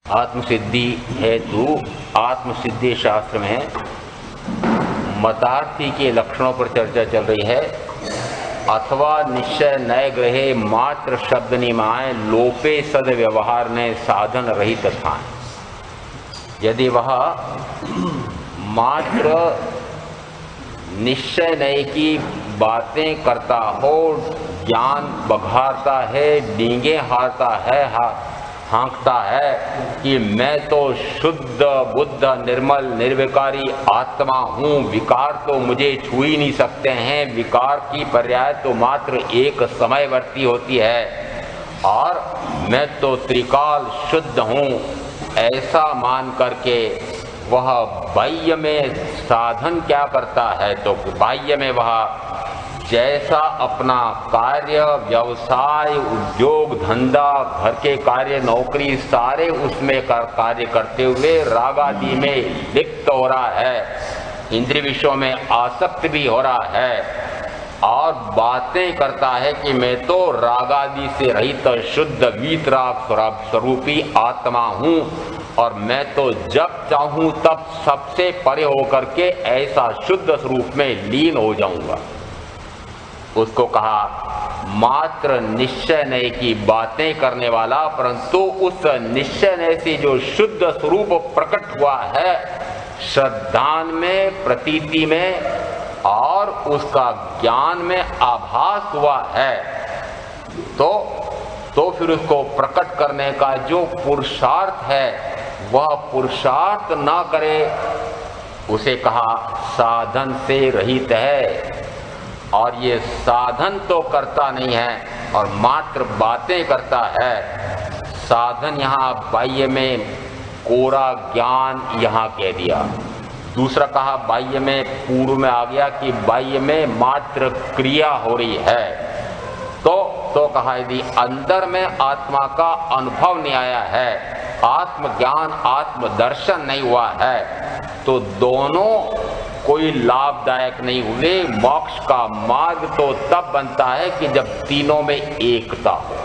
आत्मसिद्धि हेतु आत्मसिद्धि शास्त्र में मतार्थी के लक्षणों पर चर्चा चल रही है। अथवा निश्चय नए ग्रहे मात्र शब्द निमाए लोपे सद व्यवहार ने साधन रहित था। यदि वह मात्र निश्चय नए की बातें करता हो, ज्ञान बघारता है, डींगे हारता है, हाँकता है कि मैं तो शुद्ध बुद्ध निर्मल निर्विकारी आत्मा हूँ, विकार तो मुझे छू ही नहीं सकते हैं, विकार की पर्याय तो मात्र एक समयवर्ती होती है और मैं तो त्रिकाल शुद्ध हूँ, ऐसा मान करके वह बाह्य में साधन क्या करता है? तो बाह्य में वह जैसा अपना कार्य, व्यवसाय, उद्योग, धंधा, घर के कार्य, नौकरी सारे उसमें कार्य करते हुए राग आदि में लिप्त हो रहा है, इंद्रिय विषयों में आसक्त भी हो रहा है और बातें करता है कि मैं तो राग आदि से रहित शुद्ध वीतराग स्वरूपी आत्मा हूँ और मैं तो जब चाहूँ तब सबसे परे होकर के ऐसा शुद्ध स्वरूप में लीन हो जाऊंगा। उसको कहा मात्र निश्चय नए की बातें करने वाला, परंतु उस निश्चय नए से जो शुद्ध स्वरूप प्रकट हुआ है श्रद्धान में, प्रतीति में और उसका ज्ञान में आभास हुआ है, तो फिर उसको प्रकट करने का जो पुरुषार्थ है वह पुरुषार्थ ना करे, उसे कहा साधन से रहित है। और ये साधन तो करता नहीं है और मात्र बातें करता है। साधन यहाँ बाह्य में कोरा ज्ञान यहाँ कह दिया। दूसरा कहा बाह्य में, पूर्व में आ गया कि बाह्य में मात्र क्रिया हो रही है। तो कहा यदि अंदर में आत्मा का अनुभव नहीं आया है, आत्मज्ञान आत्मदर्शन नहीं हुआ है, तो दोनों कोई लाभदायक नहीं हुए। मोक्ष का मार्ग तो तब बनता है कि जब तीनों में एकता हो,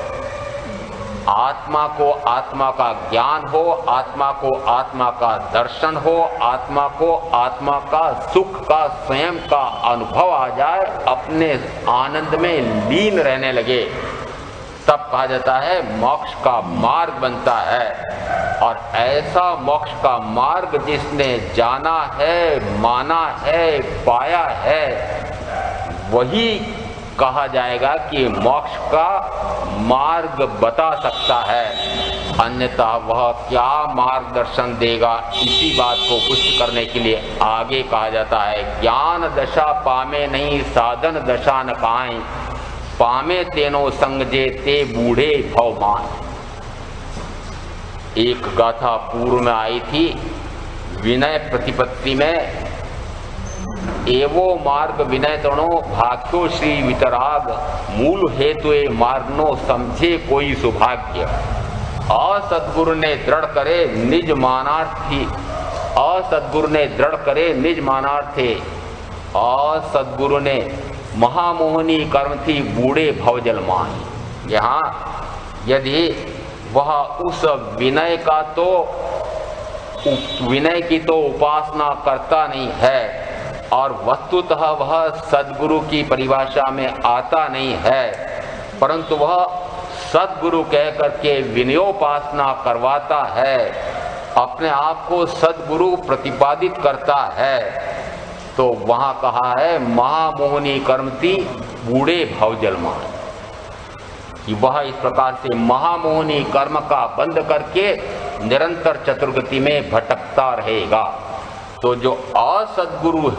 आत्मा को आत्मा का ज्ञान हो, आत्मा को आत्मा का दर्शन हो, आत्मा को आत्मा का सुख का स्वयं का अनुभव आ जाए, अपने आनंद में लीन रहने लगे, तब कहा जाता है मोक्ष का मार्ग बनता है। और ऐसा मोक्ष का मार्ग जिसने जाना है, माना है, पाया है, वही कहा जाएगा कि मोक्ष का मार्ग बता सकता है। अन्यथा वह क्या मार्गदर्शन देगा? इसी बात को पुष्ट करने के लिए आगे कहा जाता है ज्ञान दशा पामे नहीं साधन दशा न पाए, पामे तेनो संग जे ते बूढ़े भवमान। एक गाथा पूर्व में आई थी विनय प्रतिपत्ति में, एवो मार्ग विनय तणो भाग्यो श्री वितराग, मूल हेतु मार्गनो समझे कोई सौभाग्य। असदगुरु ने दृढ़ करे निज मानार्थी, असदगुरु ने दृढ़ करे निज मानार्थे, असदगुरु ने महामोहनी कर्म थी बूढ़े भवजल मान। यहाँ यदि वह उस विनय का तो विनय की तो उपासना करता नहीं है और वस्तुतः वह सद्गुरु की परिभाषा में आता नहीं है, परंतु वह सद्गुरु कह करके विनयोपासना करवाता है, अपने आप को सद्गुरु प्रतिपादित करता है, तो वहाँ कहा है महामोहनी कर्म थी बूढ़े भवजलमान, कि वह इस प्रकार से महामोहनी कर्म का बंद करके निरंतर चतुर्गति में भटकता रहेगा। तो जो असद्गुरु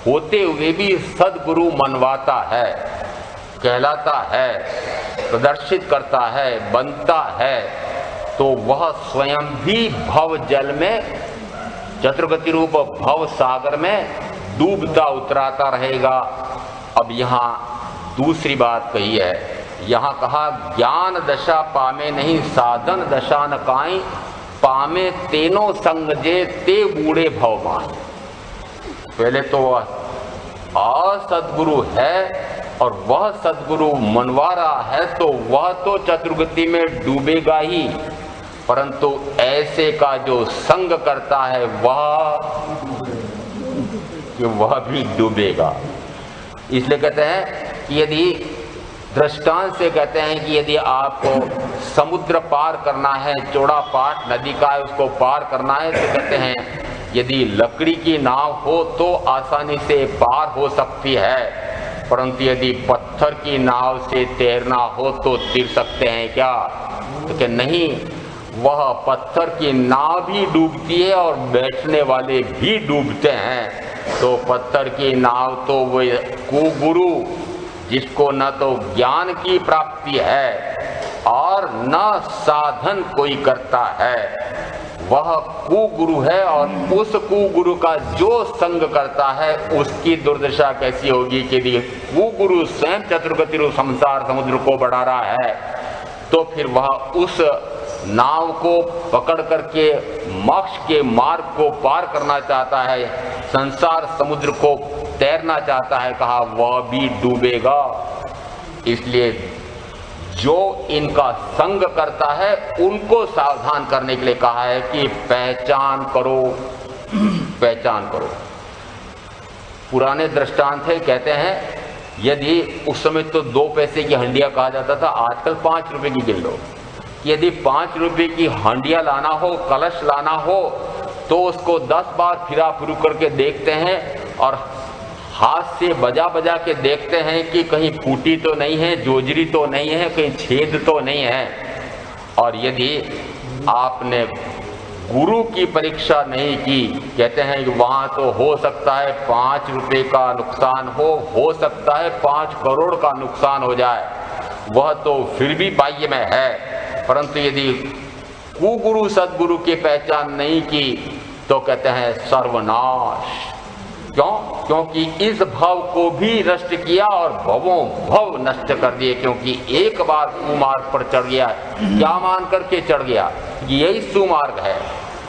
होते हुए भी सद्गुरु मनवाता है, कहलाता है, प्रदर्शित करता है, बनता है, तो वह स्वयं भी भव जल में, चतुर्गति रूप भव सागर में डूबता उतराता रहेगा। अब यहाँ दूसरी बात कही है, यहाँ कहा ज्ञान दशा पामे नहीं साधन दशा न काई, पामे तेनो संग जे ते बूढ़े भवमान। पहले तो वह असद्गुरु है और वह सद्गुरु मनवा रहा है, तो वह तो चतुर्गति में डूबेगा ही, परंतु ऐसे का जो संग करता है वह भी डूबेगा। इसलिए कहते हैं कि यदि दृष्टांत से कहते हैं कि यदि आपको समुद्र पार करना है, चौड़ा पाट नदी का है, उसको पार करना है, तो कहते हैं यदि लकड़ी की नाव हो तो आसानी से पार हो सकती है, परंतु यदि पत्थर की नाव से तैरना हो तो तैर सकते हैं क्या? तो क्या नहीं, वह पत्थर की नाव भी डूबती है और बैठने वाले भी डूबते हैं। तो पत्थर की नाव तो वो कुगुरु जिसको न तो ज्ञान की प्राप्ति है और न साधन कोई करता है, वह कुगुरु है। और उस कुगुरु का जो संग करता है उसकी दुर्दशा कैसी होगी कि यदि कुगुरु स्वयं चतुर्गति संसार समुद्र को बढ़ा रहा है तो फिर वह उस नाव को पकड़ करके मोक्ष के मार्ग को पार करना चाहता है, संसार समुद्र को तैरना चाहता है, कहा वह भी डूबेगा। इसलिए जो इनका संग करता है उनको सावधान करने के लिए कहा है कि पहचान करो, पहचान करो। पुराने दृष्टांत है, कहते हैं यदि उस समय तो 2 पैसे की हंडिया कहा जाता था, आजकल 5 रुपए की गिन लो। यदि 5 रुपए की हंडिया लाना हो, कलश लाना हो, तो उसको 10 बार फिरा फिरू करके देखते हैं और हाथ से बजा बजा के देखते हैं कि कहीं फूटी तो नहीं है, जोजरी तो नहीं है, कहीं छेद तो नहीं है। और यदि आपने गुरु की परीक्षा नहीं की, कहते हैं कि वहाँ तो हो सकता है 5 रुपए का नुकसान हो सकता है 5 करोड़ का नुकसान हो जाए, वह तो फिर भी बाह्य में है। परंतु यदि कुगुरु सदगुरु की पहचान नहीं की तो कहते हैं सर्वनाश। क्यों? क्योंकि इस भव को भी नष्ट किया और भवों भव नष्ट कर दिए। क्योंकि एक बार कुमार्ग पर चढ़ गया, क्या मान करके चढ़ गया? यही सुमार्ग है।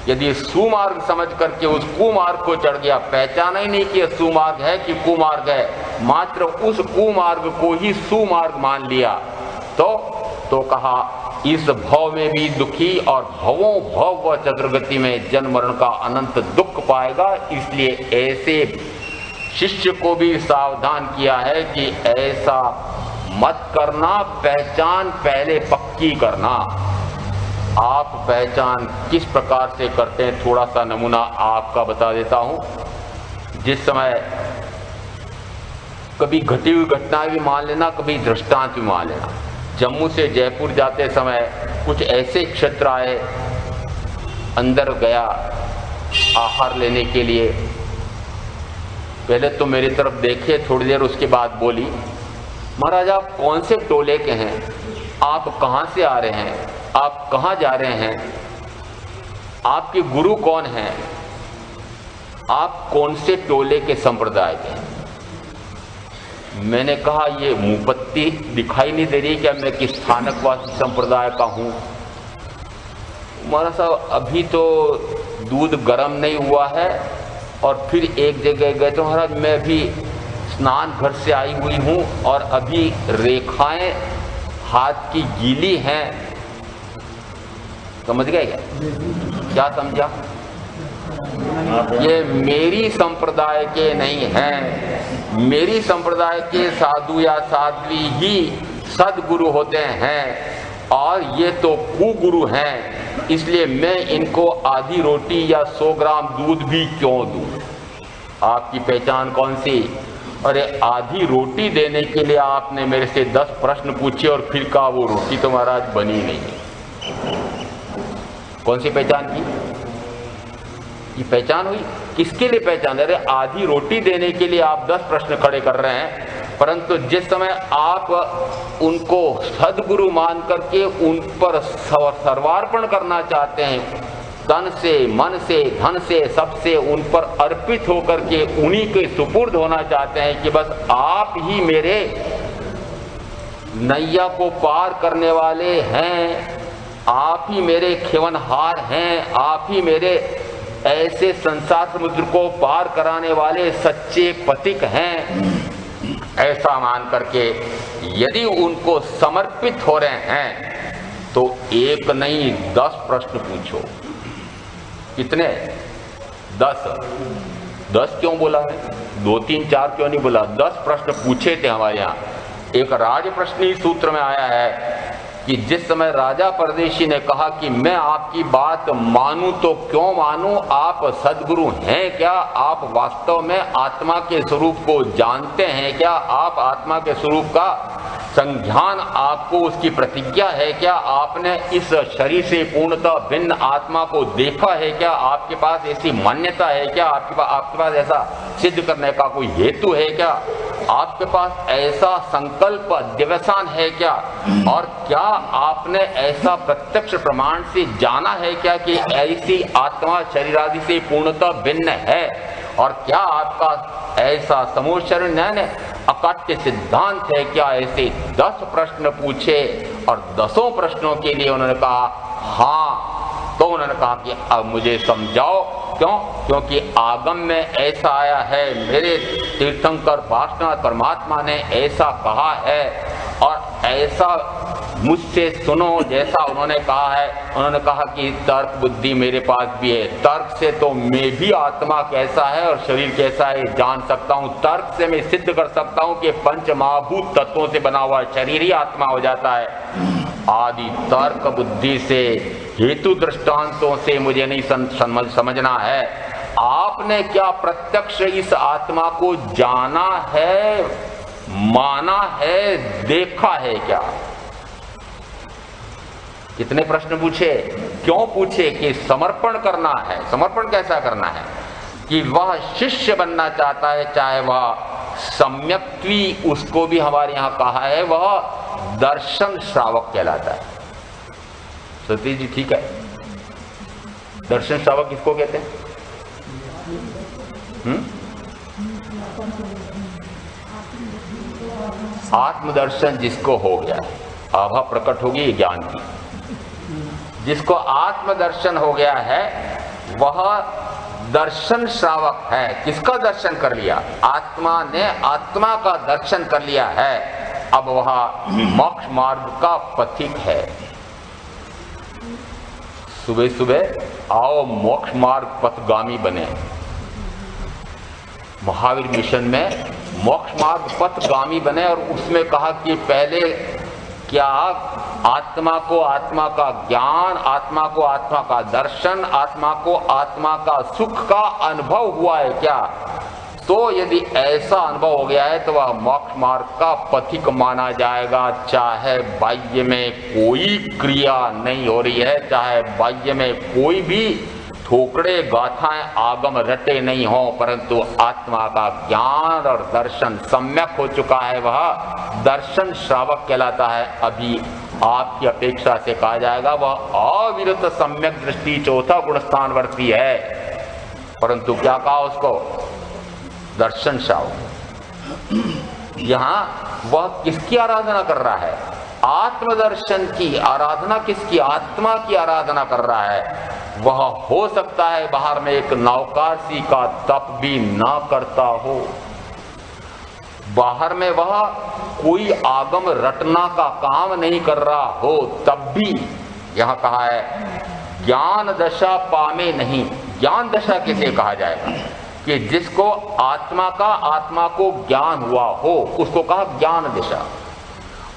यदि सुमार्ग समझ करके उस कुमार्ग को चढ़ गया, पहचाना ही नहीं कि सुमार्ग है कि कुमार्ग है, मात्र उस कुमार्ग को ही सुमार्ग मान लिया, तो कहा इस भव में भी दुखी और भवों भव व चतुर्गति में जन्म मरण का अनंत दुख पाएगा। इसलिए ऐसे शिष्य को भी सावधान किया है कि ऐसा मत करना, पहचान पहले पक्की करना। आप पहचान किस प्रकार से करते हैं, थोड़ा सा नमूना आपका बता देता हूं। जिस समय कभी घटी हुई घटना भी मान लेना, कभी दृष्टांत भी मान लेना। जम्मू से जयपुर जाते समय कुछ ऐसे क्षेत्र आए, अंदर गया आहार लेने के लिए। पहले तो मेरी तरफ देखे, थोड़ी देर उसके बाद बोली, महाराज आप कौन से टोले के हैं, आप कहाँ से आ रहे हैं, आप कहाँ जा रहे हैं, आपके गुरु कौन हैं, आप कौन से टोले के संप्रदाय के हैं। मैंने कहा ये मुपत्ति दिखाई नहीं दे रही क्या, मैं किस स्थानकवासी संप्रदाय का हूँ। महाराज साहब अभी तो दूध गर्म नहीं हुआ है, और फिर एक जगह गए तो महाराज मैं भी स्नान घर से आई हुई हूँ और अभी रेखाएं हाथ की गीली हैं। समझ गए क्या समझा? ये मेरी संप्रदाय के नहीं हैं, मेरी संप्रदाय के साधु या साध्वी ही सदगुरु होते हैं और ये तो कुगुरु हैं। इसलिए मैं इनको आधी रोटी या 100 ग्राम दूध भी क्यों दूं। आपकी पहचान कौन सी? अरे आधी रोटी देने के लिए आपने मेरे से 10 प्रश्न पूछे और फिर कहा वो रोटी तो महाराज बनी नहीं है। कौन सी पहचान की? ये पहचान हुई? किसके लिए पहचान? अरे आधी रोटी देने के लिए आप 10 प्रश्न खड़े कर रहे हैं, परंतु जिस समय आप उनको सदगुरु मान करके उन पर सर्वार्पण करना चाहते हैं, तन से, मन से, धन से, सबसे उन पर अर्पित होकर के उन्हीं के सुपुर्द होना चाहते हैं कि बस आप ही मेरे नैया को पार करने वाले हैं, आप ही मेरे खेवनहार हैं, आप ही मेरे ऐसे संसार समुद्र को पार कराने वाले सच्चे पथिक हैं। ऐसा मान करके यदि उनको समर्पित हो रहे हैं तो एक नहीं 10 प्रश्न पूछो। कितने? 10 क्यों बोला है? 2, 3, 4 क्यों नहीं बोला? 10 प्रश्न पूछे थे हमारे यहाँ। एक राज प्रश्न सूत्र में आया है कि जिस समय राजा परदेशी ने कहा कि मैं आपकी बात मानूं तो क्यों मानूं, आप सद्गुरु हैं क्या? आप वास्तव में आत्मा के स्वरूप को जानते हैं क्या? आप आत्मा के स्वरूप का संज्ञान, आपको उसकी प्रतिज्ञा है क्या? आपने इस शरीर से पूर्णतः भिन्न आत्मा को देखा है क्या? आपके पास ऐसी मान्यता है क्या? आपके पास ऐसा सिद्ध करने का कोई हेतु है क्या? आपके पास ऐसा संकल्प दिवसान है क्या? और क्या आपने ऐसा प्रत्यक्ष प्रमाण से जाना है क्या कि ऐसी आत्मा शरीर आदि से पूर्णतः भिन्न है? और क्या आपका ऐसा समूह शरीर अकाट्य सिद्धांत है क्या? ऐसे 10 प्रश्न पूछे और 10 प्रश्नों के लिए उन्होंने कहा हाँ। तो उन्होंने कहा कि अब मुझे समझाओ क्यों? क्योंकि आगम में ऐसा आया है, मेरे तीर्थंकर भाष्यनाथ परमात्मा ने ऐसा कहा है और ऐसा मुझसे सुनो जैसा उन्होंने कहा है। उन्होंने कहा कि तर्क बुद्धि मेरे पास भी है, तर्क से तो मैं भी आत्मा कैसा है और शरीर कैसा है जान सकता हूँ। तर्क से मैं सिद्ध कर सकता हूँ कि पंच महाभूत तत्वों से बना हुआ शरीर ही आत्मा हो जाता है। आदि तर्क बुद्धि से, हेतु दृष्टांतों से मुझे नहीं समझना है। आपने क्या प्रत्यक्ष इस आत्मा को जाना है, माना है, देखा है क्या? कितने प्रश्न पूछे? क्यों पूछे? कि समर्पण करना है। समर्पण कैसा करना है? कि वह शिष्य बनना चाहता है, चाहे वह सम्यक्त्वी, उसको भी हमारे यहाँ कहा है, वह दर्शन श्रावक कहलाता है। सतीश जी ठीक है? दर्शन श्रावक किसको कहते हैं? आत्मदर्शन जिसको हो गया, आभा प्रकट होगी ज्ञान की। जिसको आत्मदर्शन हो गया है वह दर्शन श्रावक है। किसका दर्शन कर लिया? आत्मा ने आत्मा का दर्शन कर लिया है। अब वह मोक्ष मार्ग का पथिक है। सुबह सुबह आओ मोक्ष मार्ग पथगामी बने। महावीर मिशन में मोक्ष मार्ग पथगामी बने और उसमें कहा कि पहले क्या आत्मा को आत्मा का ज्ञान, आत्मा को आत्मा का दर्शन, आत्मा को आत्मा का सुख का अनुभव हुआ है क्या? तो यदि ऐसा अनुभव हो गया है तो वह मोक्ष मार्ग का पथिक माना जाएगा। चाहे बाह्य में कोई क्रिया नहीं हो रही है, चाहे बाह्य में कोई भी ठोकरे गाथाएं आगम रटे नहीं हो, परंतु आत्मा का ज्ञान और दर्शन सम्यक हो चुका है, वह दर्शन श्रावक कहलाता है। अभी आपकी अपेक्षा से कहा जाएगा वह अविरत सम्यक दृष्टि चौथा गुण स्थानवर्ती है, परंतु क्या कहा उसको? दर्शन श्रावक। यहाँ वह किसकी आराधना कर रहा है? आत्मदर्शन की आराधना। किसकी? आत्मा की आराधना कर रहा है। वह हो सकता है बाहर में एक नौकारसी का तप भी ना करता हो, बाहर में वह कोई आगम रटना का काम नहीं कर रहा हो, तब भी यह कहा है ज्ञान दशा पामे नहीं। ज्ञान दशा किसे कहा जाएगा? कि जिसको आत्मा का आत्मा को ज्ञान हुआ हो उसको कहा ज्ञान दशा।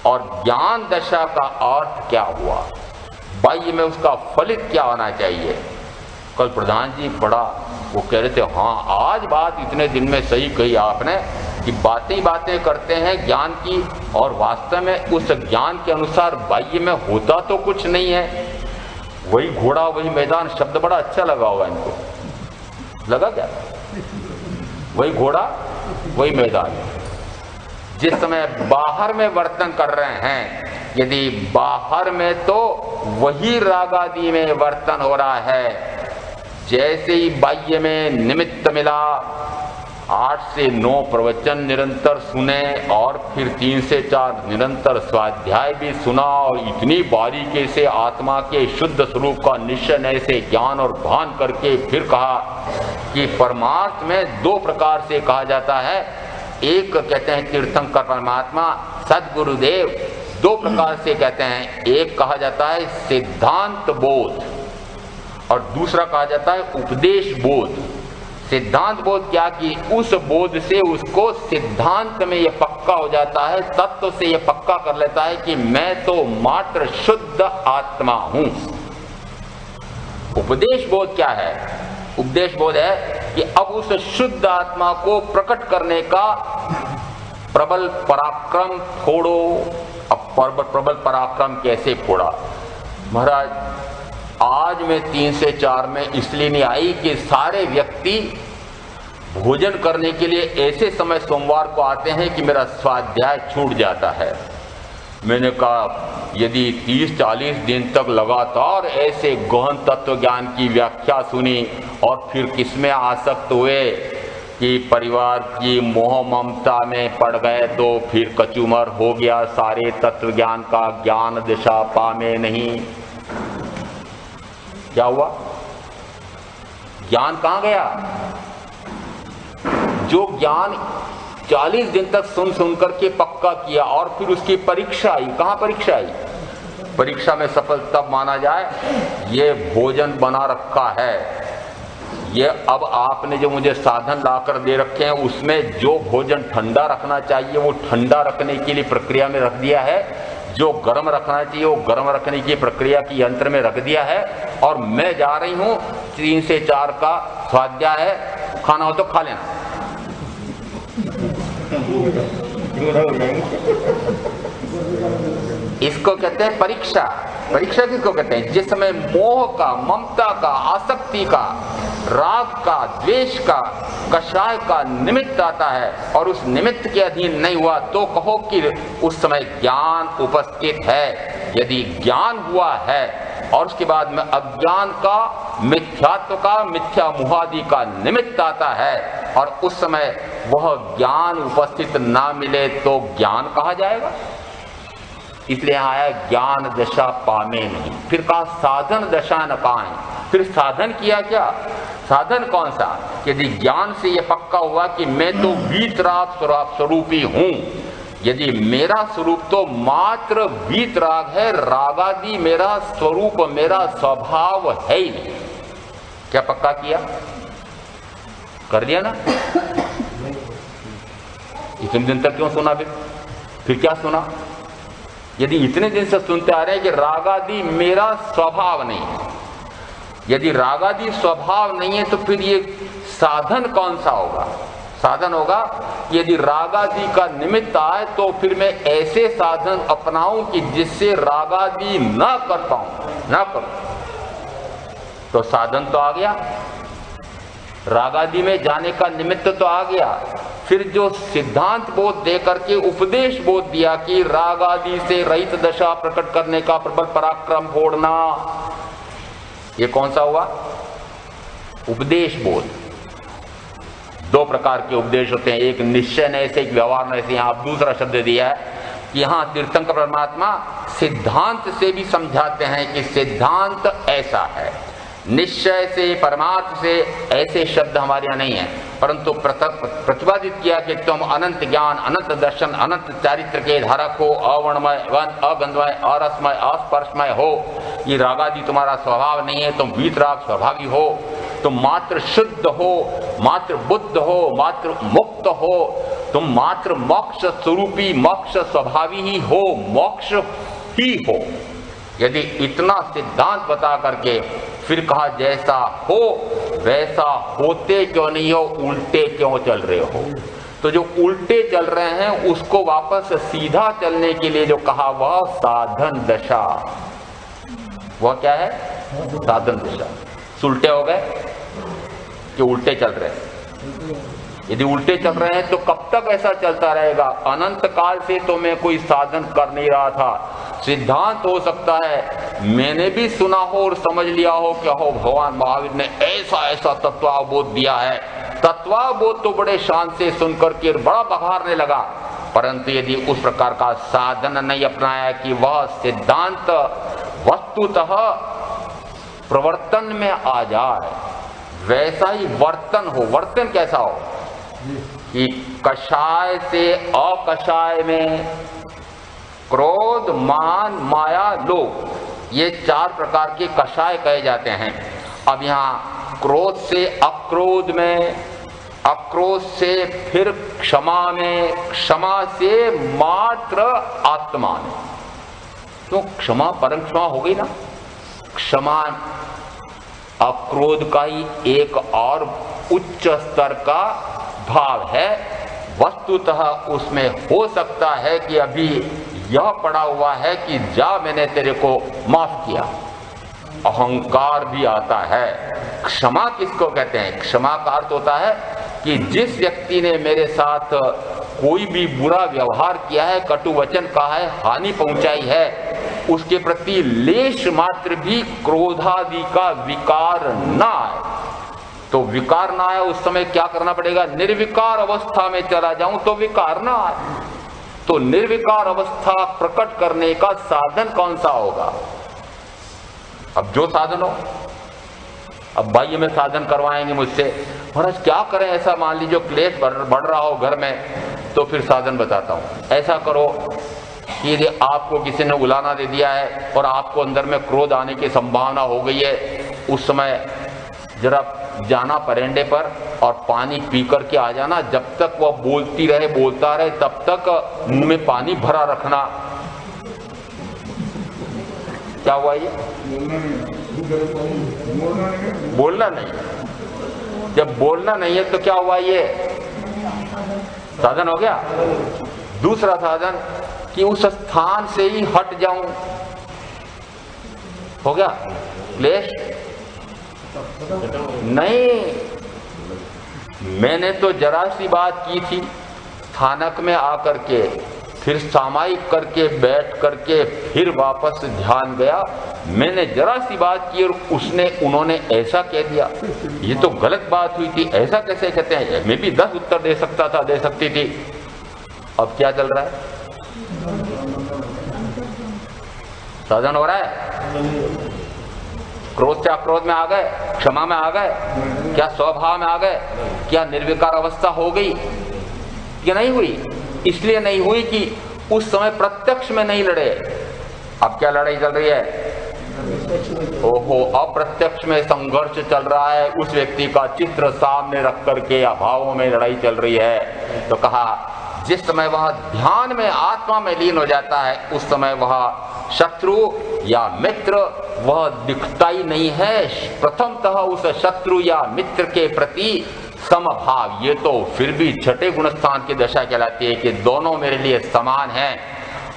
और ज्ञान दशा का अर्थ क्या हुआ? बाह्य में उसका फलित क्या होना चाहिए? कल प्रधान जी बड़ा वो कह रहे थे, हाँ आज बात इतने दिन में सही कही आपने कि बातें करते हैं ज्ञान की और वास्तव में उस ज्ञान के अनुसार बाह्य में होता तो कुछ नहीं है। वही घोड़ा वही मैदान शब्द बड़ा अच्छा लगा होगा इनको, लगा क्या? वही घोड़ा वही मैदान। जिस समय बाहर में वर्तन कर रहे हैं, यदि बाहर में तो वही राग आदि में वर्तन हो रहा है। जैसे ही बाह्य में निमित्त मिला, 8 से 9 प्रवचन निरंतर सुने और फिर 3 से 4 निरंतर स्वाध्याय भी सुना और इतनी बारीकी से आत्मा के शुद्ध स्वरूप का निश्चय से ज्ञान और भान करके फिर कहा कि परमार्थ में 2 प्रकार से कहा जाता है। एक कहते हैं तीर्थंकर परमात्मा सद्गुरुदेव, दो प्रकार से कहते हैं, एक कहा जाता है सिद्धांत बोध और दूसरा कहा जाता है उपदेश बोध। सिद्धांत बोध क्या कि उस बोध से उसको सिद्धांत में यह पक्का हो जाता है, तत्व से यह पक्का कर लेता है कि मैं तो मात्र शुद्ध आत्मा हूं। उपदेश बोध क्या है? उपदेश बोध है कि अब उस शुद्ध आत्मा को प्रकट करने का प्रबल पराक्रम फोड़ो। अब प्रबल पराक्रम कैसे फोड़ा? महाराज, आज मैं 3 से 4 में इसलिए नहीं आई कि सारे व्यक्ति भोजन करने के लिए ऐसे समय सोमवार को आते हैं कि मेरा स्वाध्याय छूट जाता है। मैंने कहा यदि 30-40 दिन तक लगातार ऐसे गहन तत्व ज्ञान की व्याख्या सुनी और फिर किसमें आसक्त हुए कि परिवार की मोह ममता में पड़ गए तो फिर कचूमर हो गया, सारे तत्व ज्ञान का ज्ञान दिशा पामे नहीं। क्या हुआ? ज्ञान कहां गया? जो ज्ञान 40 दिन तक सुन करके पक्का किया और फिर उसकी परीक्षा आई। कहां परीक्षा आई? परीक्षा में सफल तब माना जाए ये भोजन बना रखा है, ये अब आपने जो मुझे साधन लाकर दे रखे हैं उसमें जो भोजन ठंडा रखना चाहिए वो ठंडा रखने के लिए प्रक्रिया में रख दिया है, जो गर्म रखना चाहिए वो गर्म रखने की प्रक्रिया की यंत्र में रख दिया है, और मैं जा रही हूं 3 से 4 का स्वाध्याय है, खाना हो तो खा लेना। इसको कहते हैं परीक्षा। परीक्षा किसको कहते हैं? जिस समय मोह का, ममता का, आसक्ति का, राग का, द्वेष का, कषाय का निमित्त आता है और उस निमित्त के अधीन नहीं हुआ तो कहो कि उस समय ज्ञान उपस्थित है। यदि ज्ञान हुआ है और उसके बाद में अज्ञान का, मिथ्यात्व का, मिथ्या मुहादि का निमित्त आता है और उस समय वह ज्ञान उपस्थित ना मिले तो ज्ञान कहा जाएगा। इसलिए आया ज्ञान दशा पामे नहीं। फिर कहा साधन दशा न पाए। फिर साधन किया क्या? साधन कौन सा? यदि ज्ञान से यह पक्का हुआ कि मैं तो वीतराग स्वरूपी हूं, यदि मेरा स्वरूप तो मात्र वीतराग है, रागादि मेरा स्वरूप, मेरा स्वभाव है ही नहीं। क्या पक्का किया? कर दिया ना? इतने दिन तक क्यों सुना? फिर क्या सुना? यदि इतने दिन से सुनते आ रहे हैं कि रागादि मेरा स्वभाव नहीं है, यदि रागादि स्वभाव नहीं है तो फिर ये साधन कौन सा होगा? साधन होगा यदि रागादि का निमित्त आए तो फिर मैं ऐसे साधन अपनाऊं कि जिससे रागादि ना कर पाऊं, ना करूं। तो साधन तो आ गया, रागादि में जाने का निमित्त तो आ गया। फिर जो सिद्धांत बोध दे करके उपदेश बोध दिया कि रागादि से रहित दशा प्रकट करने का प्रबल पराक्रम फोड़ना, ये कौन सा हुआ? उपदेश बोध। 2 प्रकार के उपदेश होते हैं, एक निश्चय न ऐसे, एक व्यवहार न ऐसे। यहां आप दूसरा शब्द दिया है कि यहां तीर्थंकर परमात्मा सिद्धांत से भी समझाते हैं कि सिद्धांत ऐसा है। निश्चय से, परमार्थ से ऐसे शब्द हमारे यहाँ नहीं है, परंतु प्रतिपादित किया कि तुम अनंत ज्ञान, अनंत दर्शन, अनंत चारित्र के धारक हो, अवर्णमय, अगंधमय, अरसमय, अस्पर्शमय हो। ये रागादि तुम्हारा स्वभाव नहीं है, तुम वीतराग स्वभावी हो, तुम मात्र शुद्ध हो, मात्र बुद्ध हो, मात्र मुक्त हो, तुम मात्र मोक्ष स्वरूपी, मोक्ष स्वभावी ही हो, मोक्ष ही हो। यदि इतना सिद्धांत बता करके फिर कहा जैसा हो वैसा होते क्यों नहीं हो, उल्टे क्यों चल रहे हो? तो जो उल्टे चल रहे हैं उसको वापस सीधा चलने के लिए जो कहा वह साधन दशा। वह क्या है? साधन दशा। उल्टे हो गए कि उल्टे चल रहे हैं? यदि उल्टे चल रहे हैं तो कब तक ऐसा चलता रहेगा? अनंत काल से तो मैं कोई साधन कर नहीं रहा था। सिद्धांत हो सकता है मैंने भी सुना हो और समझ लिया हो कि हो भगवान महावीर ने ऐसा ऐसा तत्वावबोध दिया है, तत्वावबोध तो बड़े शान से सुनकर के बड़ा बघारने लगा, परंतु यदि उस प्रकार का साधन नहीं अपनाया कि वह सिद्धांत वस्तुतः प्रवर्तन में आ जाए, वैसा ही वर्तन हो। वर्तन कैसा हो कि कषाय से अकषाय में, क्रोध, मान, माया, लोभ, ये 4 प्रकार के कषाय कहे जाते हैं। अब यहाँ क्रोध से अक्रोध में, अक्रोध से फिर क्षमा में, क्षमा से मात्र आत्मा में। तो क्षमा परम क्षमा हो गई ना। क्षमा अक्रोध का ही एक और उच्च स्तर का भाव है। वस्तुतः उसमें हो सकता है कि अभी यह पड़ा हुआ है कि जा मैंने तेरे को माफ किया, अहंकार भी आता है। क्षमा किसको कहते हैं? क्षमा का अर्थ होता है कि जिस व्यक्ति ने मेरे साथ कोई भी बुरा व्यवहार किया है, कटु वचन कहा है, हानि पहुंचाई है, उसके प्रति लेश मात्र भी क्रोधादि का विकार ना आए। तो विकार ना आए उस समय क्या करना पड़ेगा? निर्विकार अवस्था में चला जाऊं तो विकार ना आए। तो निर्विकार अवस्था प्रकट करने का साधन कौन सा होगा? अब जो साधन हो। अब भाई हमें साधन करवाएंगे मुझसे, महाराज क्या करें ऐसा? मान लीजिए क्लेश बढ़ रहा हो घर में, तो फिर साधन बताता हूं। ऐसा करो कि यदि आपको किसी ने उलाना दे दिया है और आपको अंदर में क्रोध आने की संभावना हो गई है, उस समय जरा जाना परेंडे पर और पानी पी करके आ जाना। जब तक वह बोलती रहे, बोलता रहे, तब तक मुंह में पानी भरा रखना। क्या हुआ ये? बोलना नहीं। जब बोलना नहीं है तो क्या हुआ ये? साधन हो गया। दूसरा साधन कि उस स्थान से ही हट जाऊं, हो गया क्लेश? नहीं, मैंने तो जरा सी बात की थी, स्थानक में आकर के फिर सामायिक करके बैठ करके फिर वापस ध्यान गया। मैंने जरा सी बात की और उन्होंने ऐसा कह दिया, ये तो गलत बात हुई थी, ऐसा कैसे कहते हैं? मैं भी 10 उत्तर दे सकता था, दे सकती थी। अब क्या चल रहा है? साधन हो रहा है। क्रोध से अक्रोध में आ गए, क्षमा में आ गए, क्या स्वभाव में आ गए? क्या निर्विकार अवस्था हो गई कि नहीं हुई? इसलिए नहीं हुई कि उस समय प्रत्यक्ष में नहीं लड़े। अब क्या लड़ाई चल रही है? ओहो, अप्रत्यक्ष में संघर्ष चल रहा है। उस व्यक्ति का चित्र सामने रख करके अभावों में लड़ाई चल रही है। तो कहा जिस समय वह ध्यान में आत्मा में लीन हो जाता है, उस समय वह शत्रु या मित्र वह दिखता ही नहीं है। प्रथमतः उस शत्रु या मित्र के प्रति समभाव, ये तो फिर भी छठे गुणस्थान की दशा कहलाती है कि दोनों मेरे लिए समान हैं।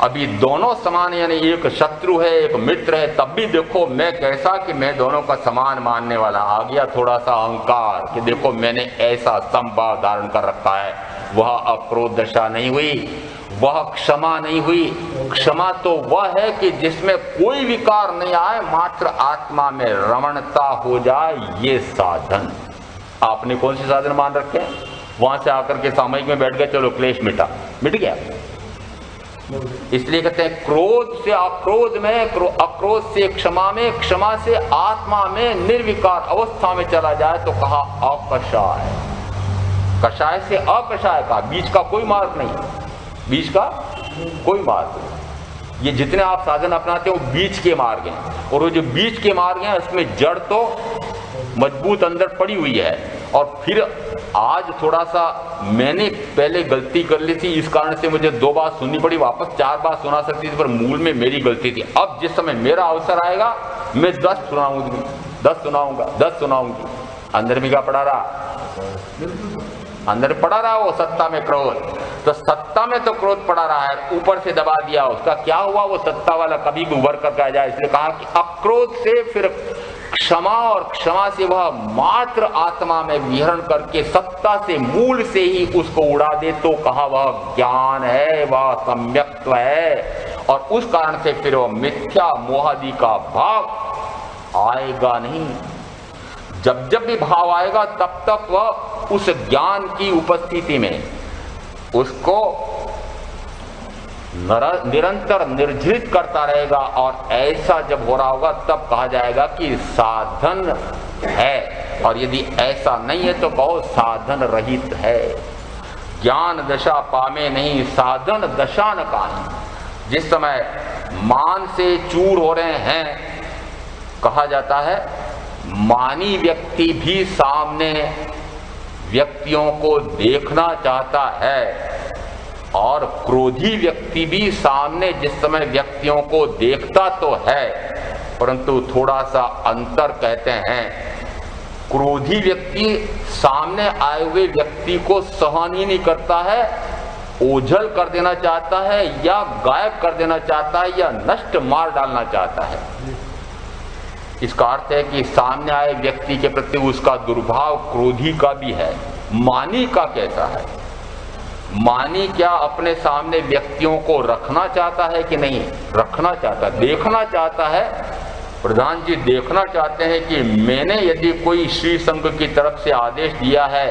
अभी दोनों समान यानी एक शत्रु है एक मित्र है, तब भी देखो मैं कैसा कि मैं दोनों का समान मानने वाला। आ गया थोड़ा सा अहंकार कि देखो मैंने ऐसा समभाव धारण कर रखा है। वह अक्रोध दशा नहीं हुई, वह क्षमा नहीं हुई। क्षमा तो वह है कि जिसमें कोई विकार नहीं आए, मात्र आत्मा में रमणता हो जाए। ये साधन आपने कौन से साधन मान रखे? वहां से आकर के सामयिक में बैठ गए, चलो क्लेश मिट गया। इसलिए कहते हैं क्रोध से अक्रोध में, अक्रोध से क्षमा में, क्षमा से आत्मा में निर्विकार अवस्था में चला जाए तो कहा अकषाय। कषाय से अकषाय का बीच का कोई मार्ग नहीं, बीच का कोई मार्ग नहीं। ये जितने आप साधन अपनाते हो बीच के मार्ग हैं, और वो जो बीच के मार्ग हैं उसमें जड़ तो मजबूत अंदर पड़ी हुई है। और फिर आज थोड़ा सा मैंने पहले गलती कर ली थी, इस कारण से मुझे 2 बार सुननी पड़ी, वापस 4 बार सुना सकती थी, पर मूल में मेरी गलती थी। अब जिस समय मेरा अवसर आएगा मैं 10 सुनाऊंगी, 10 सुनाऊंगा, 10 सुनाऊंगी। अंदर में क्या पड़ा रहा? अंदर पड़ा रहा वो सत्ता में क्रोध। तो सत्ता में तो क्रोध पड़ा रहा है, ऊपर से दबा दिया, उसका क्या हुआ? वो सत्ता वाला कभी भी उभर कर आ जाए। इसलिए कहा कि अक्रोध से फिर क्षमा, और क्षमा से वह मात्र आत्मा में विहरण करके सत्ता से मूल से ही उसको उड़ा दे तो कहा वह ज्ञान है, वह सम्यक्त्व है। और उस कारण से फिर वह मिथ्या मोहादि का भाव आएगा नहीं। जब जब भी भाव आएगा तब तक वह उस ज्ञान की उपस्थिति में उसको निरंतर निर्जरित करता रहेगा। और ऐसा जब हो रहा होगा तब कहा जाएगा कि साधन है, और यदि ऐसा नहीं है तो कहो साधन रहित है। ज्ञान दशा पामे नहीं, साधन दशा न काहीं। जिस समय मान से चूर हो रहे हैं, कहा जाता है मानी व्यक्ति भी सामने व्यक्तियों को देखना चाहता है और क्रोधी व्यक्ति भी सामने जिस समय व्यक्तियों को देखता तो है, परंतु थोड़ा सा अंतर कहते हैं। क्रोधी व्यक्ति सामने आए हुए व्यक्ति को सहन ही नहीं करता है, ओझल कर देना चाहता है या गायब कर देना चाहता है या नष्ट मार डालना चाहता है। इसका अर्थ है कि सामने आए व्यक्ति के प्रति उसका दुर्भाव क्रोधी का भी है। मानी का कैसा है? मानी क्या अपने सामने व्यक्तियों को रखना चाहता है कि नहीं रखना चाहता, देखना चाहता है? प्रधान जी देखना चाहते हैं कि मैंने यदि कोई श्री संघ की तरफ से आदेश दिया है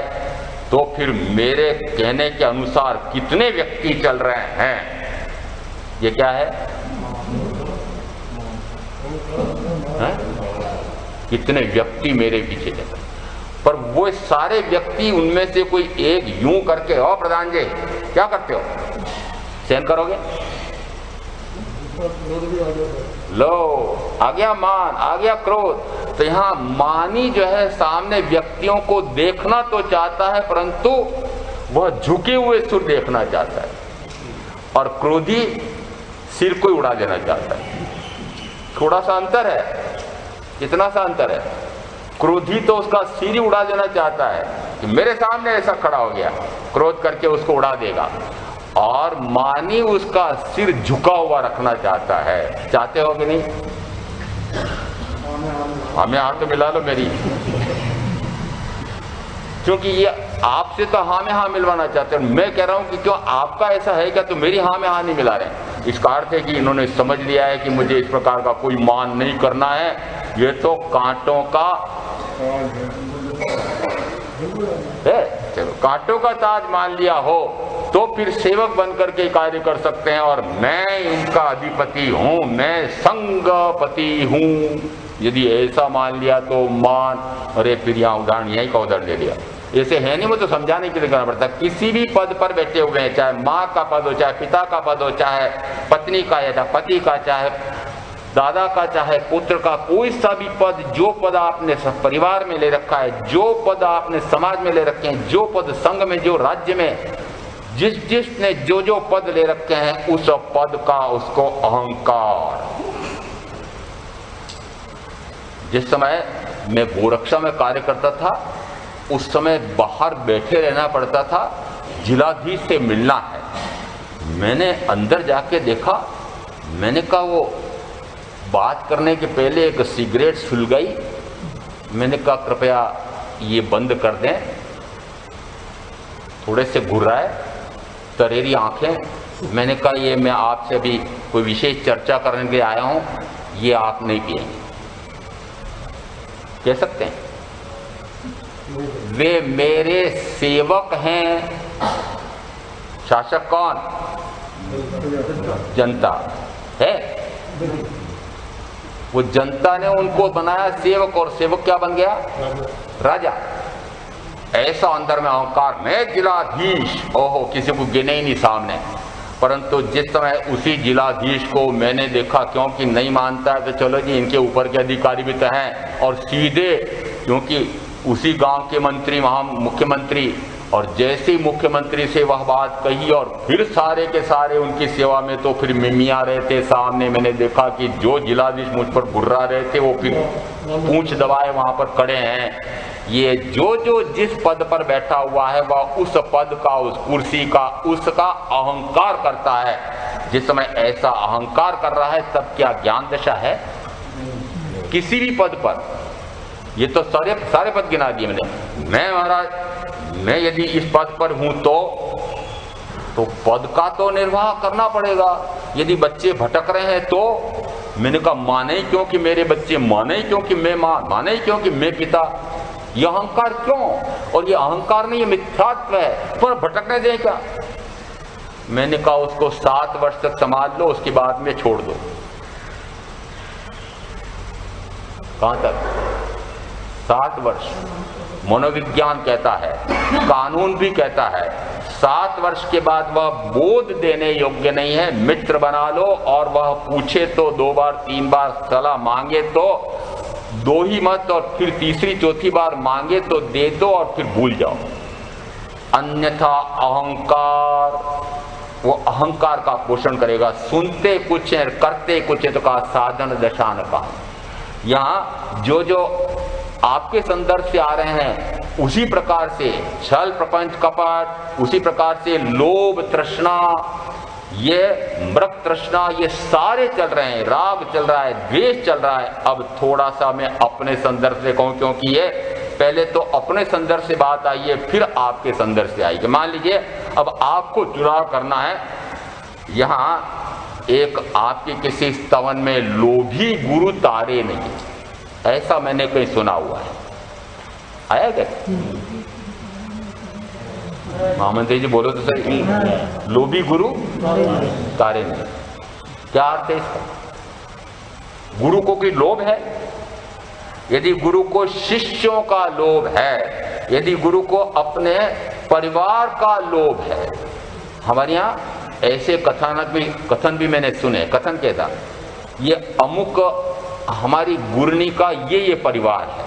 तो फिर मेरे कहने के अनुसार कितने व्यक्ति चल रहे हैं। ये क्या है? कितने व्यक्ति मेरे पीछे चल रहे, पर वो सारे व्यक्ति उनमें से कोई एक यूं करके, ओ प्रधान जी क्या करते हो, सहन करोगे? लो आ गया मान, आ गया क्रोध। तो यहाँ मानी जो है सामने व्यक्तियों को देखना तो चाहता है परंतु वह झुके हुए सिर देखना चाहता है, और क्रोधी सिर को उड़ा देना चाहता है। थोड़ा सा अंतर है। कितना सा अंतर है? क्रोधी तो उसका सिर ही उड़ा देना चाहता है कि मेरे सामने ऐसा खड़ा हो गया, क्रोध करके उसको उड़ा देगा, और मानी उसका सिर झुका हुआ रखना चाहता है। चाहते हो कि नहीं? हमें हाथ मिला लो मेरी, क्योंकि ये आपसे तो हाँ में हाँ मिलवाना चाहते हैं। मैं कह रहा हूं कि क्यों आपका ऐसा है क्या, तो मेरी हाँ में हाँ नहीं मिला रहे। इसका अर्थ है कि इन्होंने समझ लिया है कि मुझे इस प्रकार का कोई मान नहीं करना है, ये तो कांटों का है। चलो कांटों का ताज मान लिया हो तो फिर सेवक बनकर के कार्य कर सकते हैं, और मैं इनका अधिपति हूं, मैं संगपति हूं। यदि ऐसा मान लिया तो मान, अरे फिर यहाँ उदाहरण यही का उदाहरण ले लिया, ऐसे है नहीं, वो तो समझाने के लिए करना पड़ता। किसी भी पद पर बैठे हुए हैं, चाहे माँ का पद हो, चाहे पिता का पद हो, चाहे पत्नी का या पति का, चाहे दादा का, चाहे पुत्र का, कोई सा भी पद, जो पद आपने परिवार में ले रखा है, जो पद आपने समाज में ले रखे हैं, जो पद संघ में, जो राज्य में, जिसने जो जो पद ले रखे हैं, उस पद का उसको अहंकार। जिस समय मैं गोरक्षा में कार्य करता था उस समय बाहर बैठे रहना पड़ता था, जिलाधीश से मिलना है। मैंने अंदर जाके देखा, मैंने कहा वो बात करने के पहले एक सिगरेट सुलगाई। मैंने कहा कृपया ये बंद कर दें। थोड़े से घुर्राए, तरेरी आंखें। मैंने कहा ये मैं आपसे अभी कोई विशेष चर्चा करने के लिए आया हूं, ये आप नहीं पिएंगे। कह सकते हैं वे मेरे सेवक हैं। शासक कौन? जनता है। वो जनता ने उनको बनाया सेवक, और सेवक क्या बन गया? राजा। ऐसा अंदर में अहंकार, मैं जिलाधीश, ओहो किसी को गिने ही नहीं सामने। परंतु जिस समय उसी जिलाधीश को मैंने देखा, क्योंकि नहीं मानता है तो चलो जी इनके ऊपर के अधिकारी भी तो हैं, और सीधे क्योंकि उसी गांव के मंत्री वहां मुख्यमंत्री, और जैसे ही मुख्यमंत्री से वह बात कही और फिर सारे के सारे उनकी सेवा में, तो फिर मिमिया रहे थे सामने। मैंने देखा कि जो जिलाधीश मुझ पर गुर्रा रहे थे वो फिर पूंछ दबाए वहां पर खड़े हैं। ये जो जिस पद पर बैठा हुआ है वह उस पद का, उस कुर्सी का, उसका अहंकार करता है। जिस समय ऐसा अहंकार कर रहा है तब क्या ज्ञान दशा है? किसी भी पद पर, ये तो सारे पद गिना दिए मैंने। मैं महाराज, मैं यदि इस पद पर हूं तो पद का तो निर्वाह करना पड़ेगा। यदि बच्चे भटक रहे हैं तो मैंने कहा माने ही क्योंकि मेरे बच्चे, माने ही क्योंकि मैं मां, माने ही क्योंकि मैं पिता। ये अहंकार क्यों? और ये अहंकार नहीं, ये मिथ्यात्व है, पर भटकने दें क्या? मैंने कहा उसको 7 वर्ष तक संभाल लो, उसके बाद में छोड़ दो। कहां तक? 7 वर्ष। मनोविज्ञान कहता है, कानून भी कहता है 7 वर्ष के बाद वह बोध देने योग्य नहीं है। मित्र बना लो और वह पूछे तो 2 बार 3 बार सलाह मांगे तो दो ही मत, और फिर तीसरी चौथी बार मांगे तो दे दो और फिर भूल जाओ। अन्यथा अहंकार, वो अहंकार का पोषण करेगा। सुनते कुछ है करते कुछ है, तो कहा साधन दशा न कहा। यहाँ जो जो आपके संदर्भ से आ रहे हैं उसी प्रकार से छल प्रपंच कपट, उसी प्रकार से लोभ तृष्णा, ये मृग तृष्णा, ये सारे चल रहे हैं। राग चल रहा है, द्वेष चल रहा है। अब थोड़ा सा मैं अपने संदर्भ से कहूं, क्योंकि ये पहले तो अपने संदर्भ से बात आई है, फिर आपके संदर्भ से आएगी। मान लीजिए अब आपको चुनाव करना है। यहाँ एक आपके किसी स्तवन में लोभी गुरु तारे नहीं, ऐसा मैंने कहीं सुना हुआ है। आया क्या? महामंत्री जी बोलो तो सही। लोभी गुरु तारे नहीं, क्या अर्थ है इसका? गुरु को कोई लोभ है? यदि गुरु को शिष्यों का लोभ है, यदि गुरु को अपने परिवार का लोभ है। हमारे यहाँ ऐसे कथन भी मैंने सुने। कथन क्या था? ये अमुक हमारी गुरनी का ये परिवार है,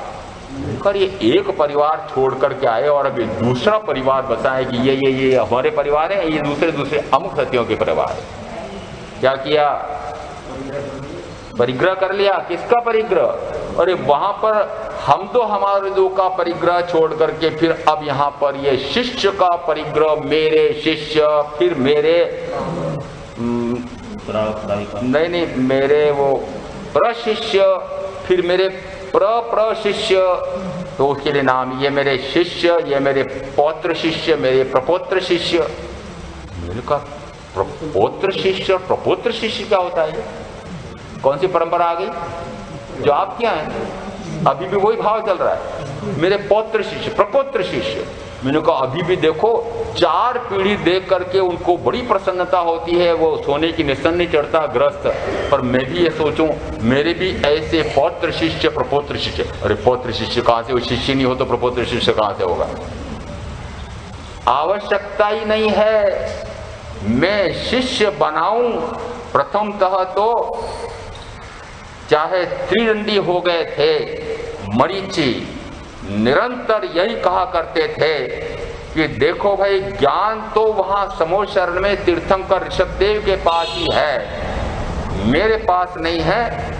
पर ये एक परिवार छोड़ करके आए और अभी दूसरा परिवार बताए कि ये हमारे परिवार है, ये दूसरे अमुक सतियों के परिवार है। क्या किया? परिग्रह कर लिया। किसका परिग्रह? अरे वहां पर हम तो हमारे दो का परिग्रह छोड़ करके फिर अब यहाँ पर ये शिष्य का परिग्रह, मेरे शिष्य, फिर मेरे नहीं मेरे वो प्रशिष्य, फिर मेरे प्रशिष्य, तो उसके लिए नाम ये मेरे शिष्य, ये मेरे पौत्र शिष्य, मेरे प्रपौत्र शिष्य। मैंने कहा प्रपौत्र शिष्य, प्रपौत्र शिष्य क्या होता है? कौन सी परंपरा आ गई जो आप क्या है? अभी भी वही भाव चल रहा है, मेरे पौत्र शिष्य, प्रपौत्र शिष्य। मैंने कहा अभी भी देखो 4 पीढ़ी देख करके उनको बड़ी प्रसन्नता होती है, वो सोने की निशान नहीं चढ़ता ग्रस्त। पर मैं भी ये सोचूं मेरे भी ऐसे पौत्र शिष्य, प्रपौत्र शिष्य। अरे पौत्र शिष्य कहां से? वो शिष्य नहीं हो तो प्रपौत्र शिष्य कहां से होगा? आवश्यकता ही नहीं है मैं शिष्य बनाऊं। प्रथमतः तो चाहे त्रिदंडी हो गए थे मरीचि, निरंतर यही कहा करते थे कि देखो भाई ज्ञान तो वहां समूह शरण में तीर्थंकर ऋषभदेव के पास ही है, मेरे पास नहीं है।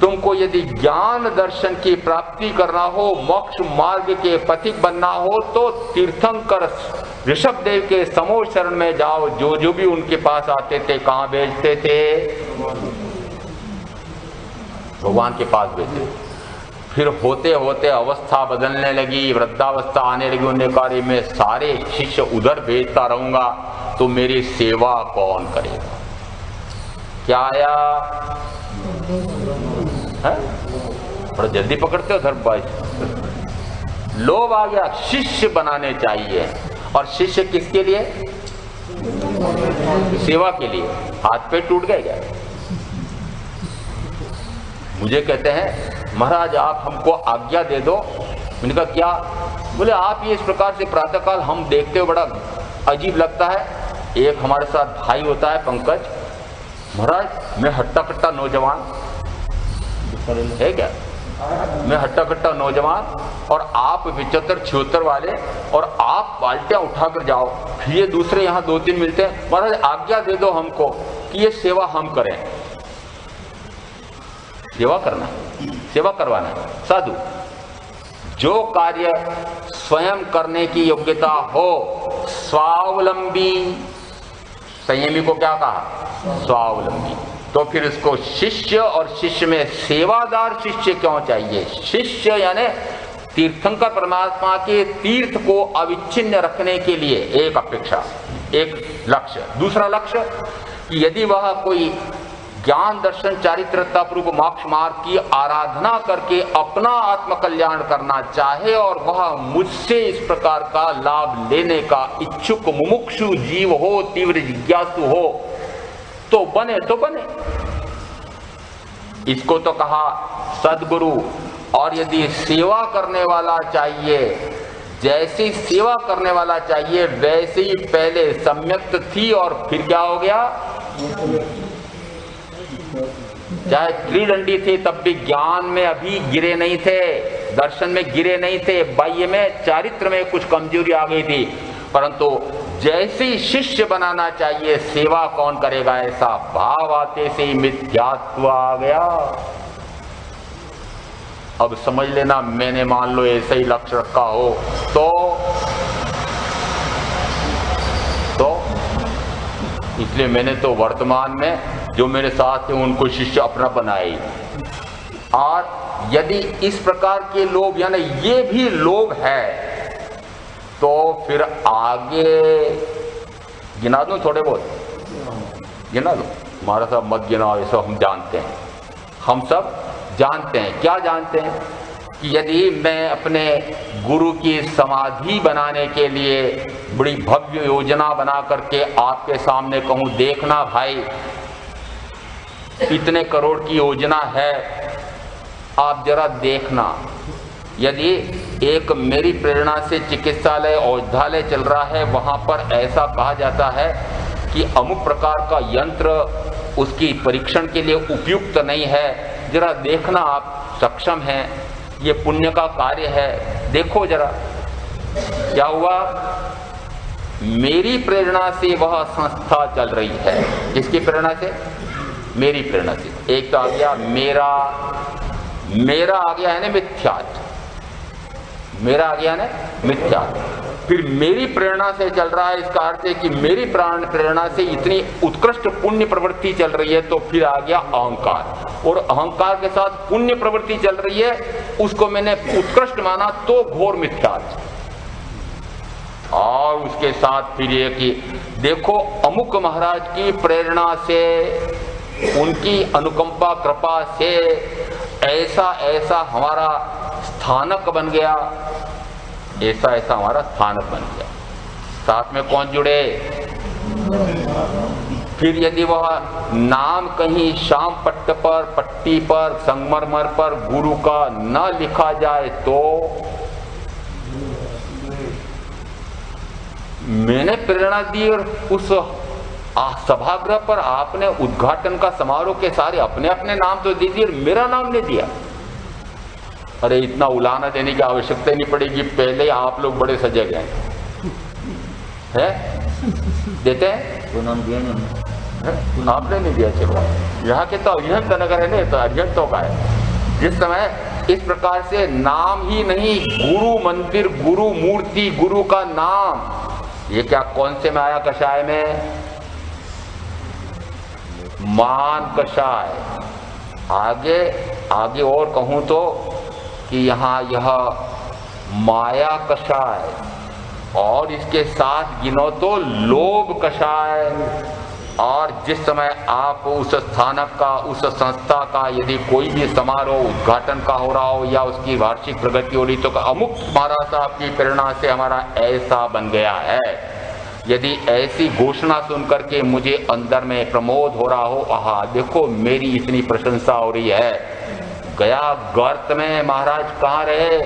तुमको यदि ज्ञान दर्शन की प्राप्ति करना हो, मोक्ष मार्ग के पथिक बनना हो, तो तीर्थंकर ऋषभदेव के समूह शरण में जाओ। जो भी उनके पास आते थे कहाँ भेजते थे? भगवान के पास भेजे। फिर होते होते अवस्था बदलने लगी, वृद्धावस्था आने लगी। उन्होंने कहा मैं सारे शिष्य उधर भेजता रहूंगा तो मेरी सेवा कौन करेगा? क्या आया है? बड़ा जल्दी पकड़ते हो धर्म भाई। लोभ आ गया, शिष्य बनाने चाहिए। और शिष्य किसके लिए? सेवा के लिए। हाथ पे टूट गए क्या? मुझे कहते हैं महाराज आप हमको आज्ञा दे दो। मैंने कहा क्या? बोले आप ये इस प्रकार से प्रातःकाल हम देखते हो बड़ा अजीब लगता है। एक हमारे साथ भाई होता है पंकज, महाराज मैं हट्टा कट्टा नौजवान है क्या, मैं हट्टा कट्टा नौजवान और आप 75-76 वाले, और आप बाल्टियां उठाकर जाओ, फिर ये दूसरे यहाँ 2-3 मिलते हैं। महाराज आज्ञा दे दो हमको कि ये सेवा हम करें। सेवा करना, सेवा करवाना। साधु जो कार्य स्वयं करने की योग्यता हो, स्वावलंबी, संयमी को क्या कहा? स्वावलंबी। तो फिर उसको शिष्य, और शिष्य में सेवादार शिष्य क्यों चाहिए? शिष्य यानी तीर्थंकर परमात्मा के तीर्थ को अविच्छिन्न रखने के लिए एक अपेक्षा, एक लक्ष्य। दूसरा लक्ष्य कि यदि वह कोई ज्ञान दर्शन चारित्रतापूर्व मोक्ष मार्ग की आराधना करके अपना आत्म कल्याण करना चाहे और वह मुझसे इस प्रकार का लाभ लेने का इच्छुक मुमुक्षु जीव हो, तीव्र जिज्ञासु हो, तो बने तो बने। इसको तो कहा सदगुरु। और यदि सेवा करने वाला चाहिए, जैसी सेवा करने वाला चाहिए वैसे ही पहले सम्यक्त थी और फिर क्या हो गया, चाहे त्रिदंडी थे तब भी ज्ञान में अभी गिरे नहीं थे, दर्शन में गिरे नहीं थे, बाह्य में चारित्र में कुछ कमजोरी आ गई थी, परंतु जैसे ही शिष्य बनाना चाहिए सेवा कौन करेगा ऐसा भाव आते से ही मिथ्यात्व आ गया। अब समझ लेना, मैंने मान लो ऐसा ही लक्ष्य रखा हो तो इसलिए मैंने तो वर्तमान में जो मेरे साथ हैं उनको शिष्य अपना बनाए। और यदि इस प्रकार के लोभ यानी ये भी लोभ है तो फिर आगे गिना दूं, थोड़े बहुत गिना दूं, हमारा सब मत गिनाओ, ये सब हम जानते हैं, हम सब जानते हैं। क्या जानते हैं कि यदि मैं अपने गुरु की समाधि बनाने के लिए बड़ी भव्य योजना बना करके आपके सामने कहूं, देखना भाई इतने करोड़ की योजना है, आप जरा देखना। यदि एक मेरी प्रेरणा से चिकित्सालय औषधालय चल रहा है, वहां पर ऐसा कहा जाता है कि अमुक प्रकार का यंत्र उसकी परीक्षण के लिए उपयुक्त नहीं है, जरा देखना, आप सक्षम हैं, ये पुण्य का कार्य है, देखो जरा। क्या हुआ, मेरी प्रेरणा से वह संस्था चल रही है। किसकी प्रेरणा से? मेरी प्रेरणा से। एक तो आ गया मेरा आ गया है ना मिथ्यात्व, मेरा आ गया ना मिथ्यात्व। फिर मेरी प्रेरणा से चल रहा है, इसका अर्थ है कि मेरी प्रेरणा से इतनी उत्कृष्ट पुण्य प्रवृत्ति चल रही है, तो फिर आ गया अहंकार, और अहंकार के साथ पुण्य प्रवृत्ति चल रही है, उसको मैंने उत्कृष्ट माना तो घोर मिथ्यात्व। और उसके साथ फिर ये कि देखो अमुक महाराज की प्रेरणा से, उनकी अनुकंपा कृपा से ऐसा ऐसा हमारा स्थानक बन गया, ऐसा ऐसा हमारा स्थानक बन गया। साथ में कौन जुड़े? फिर यदि वह नाम कहीं शाम पट्ट पर, पट्टी पर, संगमरमर पर गुरु का न लिखा जाए तो मैंने प्रेरणा दी और उस सभागृह पर आपने उद्घाटन का समारोह के सारे अपने अपने नाम तो दे दिए, मेरा नाम नहीं दिया। अरे इतना उलाना देने की आवश्यकता ही नहीं पड़ेगी, पहले आप लोग बड़े सजग हैं, देते हैं तो नाम दिया नहीं, आपने नहीं दिया। चलो यहाँ के तो अरिहंत नगर है ना, तो अरिहंतों का है। जिस समय इस प्रकार से नाम ही नहीं, गुरु मंदिर, गुरु मूर्ति, गुरु का नाम, ये क्या कौन से में आया कषाय में? मान कषाय। आगे आगे और कहूं तो कि यहाँ यह माया कषाय, और इसके साथ गिनो तो लोभ कषाय। और जिस समय आप उस स्थानक का, उस संस्था का यदि कोई भी समारोह उद्घाटन का हो रहा हो या उसकी वार्षिक प्रगति हो रही, तो अमुक महाराज साहब की प्रेरणा से हमारा ऐसा बन गया है, यदि ऐसी घोषणा सुनकर के मुझे अंदर में प्रमोद हो रहा हो, आहा देखो मेरी इतनी प्रशंसा हो रही है, गया गर्त में महाराज कहाँ रहे,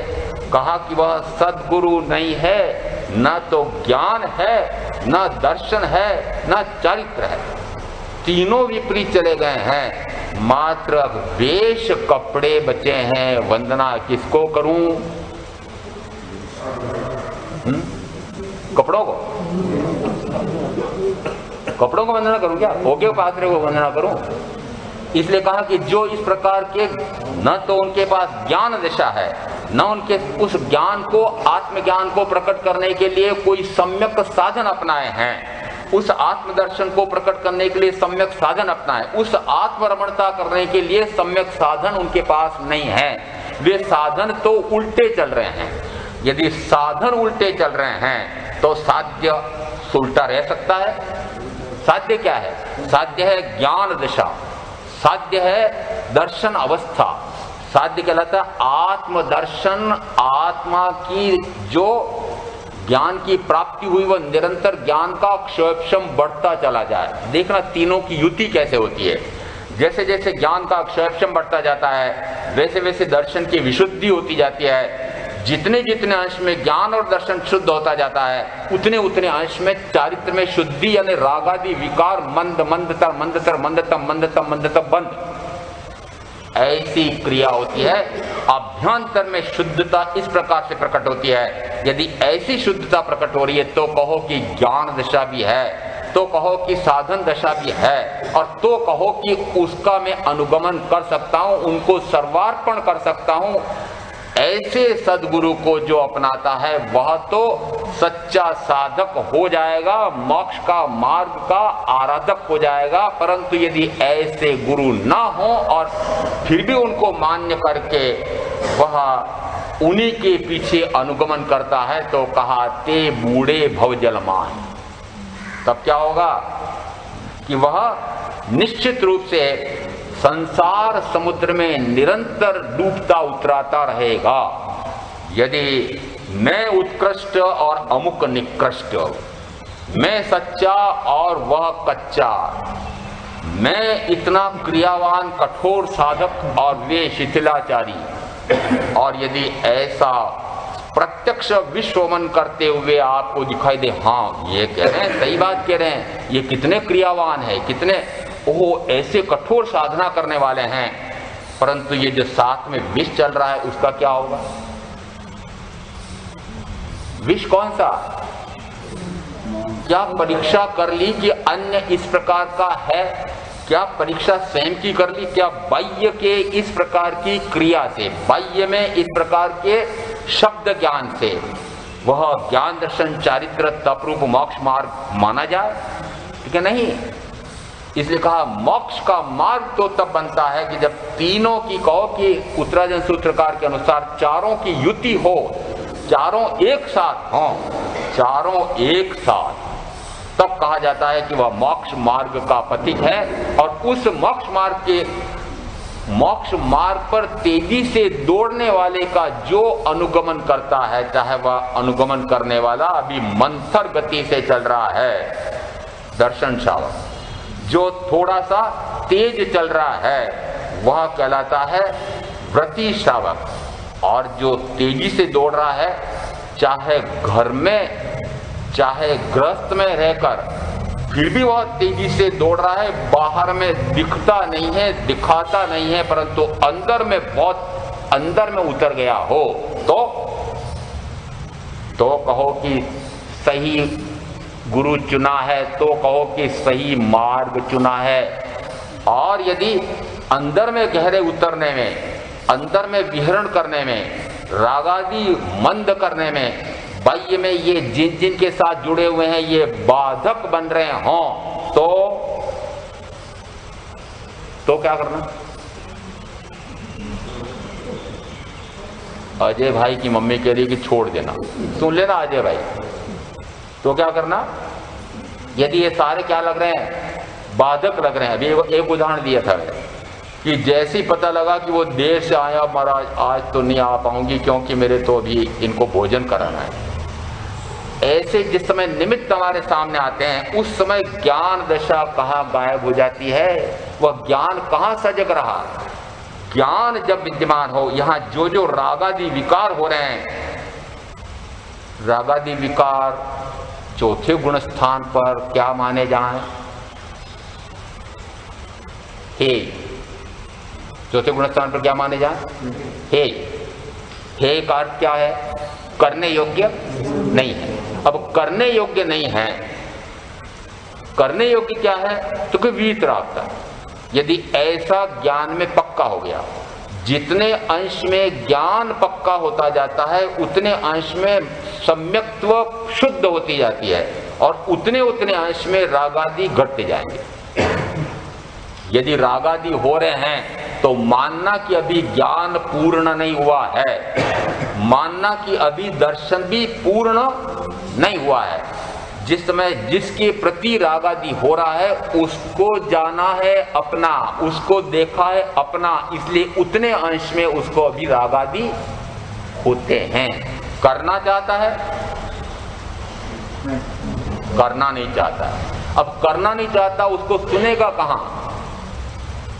कहा कि वह सद्गुरु नहीं है, न तो ज्ञान है, न दर्शन है, न चरित्र है, तीनों विपरीत चले गए हैं, मात्र वेश कपड़े बचे हैं। वंदना किसको करूं? कपड़ों को, कपड़ों को वंदना करूं क्या? ओके पात्रे को वंदना करूं? इसलिए कहा कि जो इस प्रकार के न तो उनके पास ज्ञान दिशा है, न उनके उस ज्ञान को, आत्मज्ञान को प्रकट करने के लिए कोई सम्यक साधन अपनाए हैं, उस आत्मदर्शन को प्रकट करने के लिए सम्यक साधन अपनाए, उस आत्मरमणता करने के लिए सम्यक साधन उनके पास नहीं है, वे साधन तो उल्टे चल रहे हैं। यदि साधन उल्टे चल रहे हैं तो साध्य उल्टा रह सकता है। साध्य क्या है? साध्य है ज्ञान दिशा, साध्य है दर्शन अवस्था, साध्य कहलाता है आत्मदर्शन। आत्मा की जो ज्ञान की प्राप्ति हुई वह निरंतर ज्ञान का क्षयक्षम बढ़ता चला जाए। देखना तीनों की युति कैसे होती है। जैसे जैसे ज्ञान का क्षयक्षम बढ़ता जाता है वैसे वैसे दर्शन की विशुद्धि होती जाती है। जितने जितने अंश में ज्ञान और दर्शन शुद्ध होता जाता है, उतने उतने अंश में चारित्र में शुद्धि यानी रागादि विकार मंद मंदतर मंदतर मंदतम मंदतम मंदतम बंद, ऐसी क्रिया होती है। अभ्यंतर में शुद्धता इस प्रकार से प्रकट होती है। यदि ऐसी शुद्धता प्रकट हो रही है तो कहो कि ज्ञान दशा भी है, तो कहो कि साधन दशा भी है, और तो कहो कि उसका मैं अनुगमन कर सकता हूं, उनको सर्वार्पण कर सकता हूं। ऐसे सदगुरु को जो अपनाता है वह तो सच्चा साधक हो जाएगा, मोक्ष का मार्ग का आराधक हो जाएगा। परंतु यदि ऐसे गुरु ना हो और फिर भी उनको मान्य करके वह उन्हीं के पीछे अनुगमन करता है तो कहा ते बूढ़े भवजलमान, तब क्या होगा कि वह निश्चित रूप से संसार समुद्र में निरंतर डूबता उतराता रहेगा। यदि मैं उत्कृष्ट और अमुक निकृष्ट, मैं सच्चा और वह कच्चा, मैं इतना क्रियावान कठोर साधक और वे शिथिलाचारी, और यदि ऐसा प्रत्यक्ष विश्वमन करते हुए आपको दिखाई दे, हाँ ये कह रहे हैं, सही बात कह रहे हैं, ये कितने क्रियावान है, कितने वो ऐसे कठोर साधना करने वाले हैं, परंतु ये जो साथ में विष चल रहा है उसका क्या होगा? विष कौन सा? क्या परीक्षा कर ली कि अन्य इस प्रकार का है? क्या परीक्षा स्वयं की कर ली? क्या बाह्य के इस प्रकार की क्रिया से, बाह्य में इस प्रकार के शब्द ज्ञान से वह ज्ञान दर्शन चारित्र तपरूप मोक्ष मार्ग माना जाए? ठीक है, नहीं। इसलिए कहा मोक्ष का मार्ग तो तब बनता है कि जब तीनों की, कहो कि उत्तराजन सूत्रकार के अनुसार चारों की युति हो, चारों एक साथ हों, चारों एक साथ, तब कहा जाता है कि वह मोक्ष मार्ग का पथिक है। और उस मोक्ष मार्ग पर तेजी से दौड़ने वाले का जो अनुगमन करता है, चाहे वह अनुगमन करने वाला अभी मंथर गति से चल रहा है, दर्शन शावक, जो थोड़ा सा तेज चल रहा है वह कहलाता है व्रती श्रावक, और जो तेजी से दौड़ रहा है, चाहे घर में चाहे गृहस्थ में रहकर, फिर भी वह तेजी से दौड़ रहा है, बाहर में दिखता नहीं है, दिखाता नहीं है, परंतु अंदर में बहुत अंदर में उतर गया हो तो कहो कि सही गुरु चुना है, तो कहो कि सही मार्ग चुना है। और यदि अंदर में गहरे उतरने में, अंदर में विहरण करने में, रागादि मंद करने में, बाह्य में ये जिन जिन के साथ जुड़े हुए हैं ये बाधक बन रहे हों तो क्या करना? अजय भाई की मम्मी कह रही कि छोड़ देना, सुन लेना अजय भाई, तो क्या करना? यदि ये सारे क्या लग रहे हैं? बाधक लग रहे हैं। अभी एक उदाहरण दिया था कि जैसे ही पता लगा कि वो देर से आया, महाराज आज तो नहीं आ पाऊंगी क्योंकि मेरे तो अभी इनको भोजन कराना है, ऐसे जिस समय निमित्त हमारे सामने आते हैं उस समय ज्ञान दशा कहाँ गायब हो जाती है? वह ज्ञान कहाँ सजग रहा? ज्ञान जब विद्यमान हो, यहाँ जो जो रागादि विकार हो रहे हैं, रागादि विकार चौथे गुण स्थान पर क्या माने जाएं? हे, चौथे गुण स्थान पर क्या माने जाएं? हे का अर्थ क्या है? करने योग्य नहीं है। अब करने योग्य नहीं है, करने योग्य क्या है? तो कोई वीतरागता। यदि ऐसा ज्ञान में पक्का हो गया, जितने अंश में ज्ञान पक्का होता जाता है उतने अंश में सम्यक्त्व शुद्ध होती जाती है, और उतने उतने अंश में रागादि घटते जाएंगे। यदि रागादि हो रहे हैं तो मानना कि अभी ज्ञान पूर्ण नहीं हुआ है, मानना कि अभी दर्शन भी पूर्ण नहीं हुआ है। जिस समय जिसके प्रति रागादि हो रहा है उसको जाना है अपना, उसको देखा है अपना, इसलिए उतने अंश में उसको अभी रागादि होते हैं। करना चाहता है? करना नहीं चाहता है। अब करना नहीं चाहता, उसको सुनेगा कहां?